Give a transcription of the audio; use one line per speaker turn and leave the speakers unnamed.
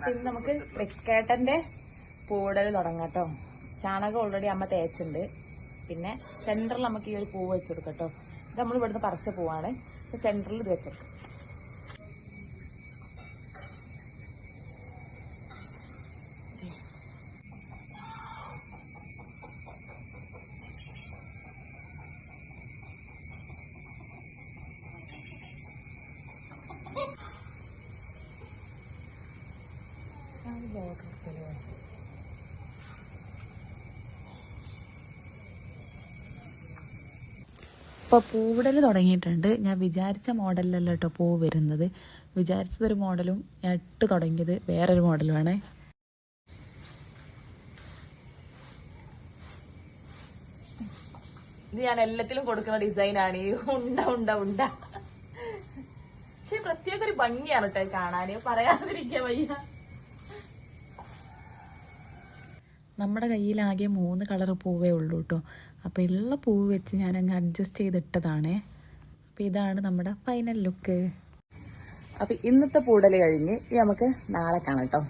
അപ്പൊ ഇന്ന് നമുക്ക് തൃക്കേട്ടന്റെ പൂടൽ തുടങ്ങാം കേട്ടോ. ചാണകം ഓൾറെഡി അമ്മ തേച്ചുണ്ട്. പിന്നെ സെന്ററിൽ നമുക്ക് ഈ ഒരു പൂവ് വെച്ച് കൊടുക്കാം കേട്ടോ. ഇത് നമ്മൾ ഇവിടുന്ന് പറിച്ച പൂവാണ്. സെന്ററിൽ ഇത് വെച്ചെടുക്കും. ഇപ്പോൾ പൂവിടൽ തുടങ്ങിയിട്ടുണ്ട്. ഞാൻ വിചാരിച്ച മോഡലിലല്ല കേട്ടോ പൂവ് വരുന്നത്. വിചാരിച്ചതൊരു മോഡലും ഞാൻ ഇട്ട് തുടങ്ങിയത് വേറൊരു മോഡലുമാണേ. ഇത് ഞാൻ എല്ലാത്തിലും കൊടുക്കുന്ന ഡിസൈനാണ് ഈ ഉണ്ട ഉണ്ട ഉണ്ട. പക്ഷെ പ്രത്യേക ഒരു ഭംഗിയാണ് കേട്ടോ കാണാന്, പറയാതിരിക്കാൻ വയ്യ. നമ്മുടെ കയ്യിലാകെ 3 കളർ പൂവേ ഉള്ളൂ കേട്ടോ. അപ്പോൾ ഉള്ള പൂവ് വെച്ച് ഞാൻ അങ്ങ് അഡ്ജസ്റ്റ് ചെയ്തിട്ടതാണേ. അപ്പോൾ ഇതാണ് നമ്മുടെ ഫൈനൽ ലുക്ക്. അപ്പോൾ ഇന്നത്തെ പൂടൽ കഴിഞ്ഞ് നമുക്ക് നാളെ കാണാം കേട്ടോ.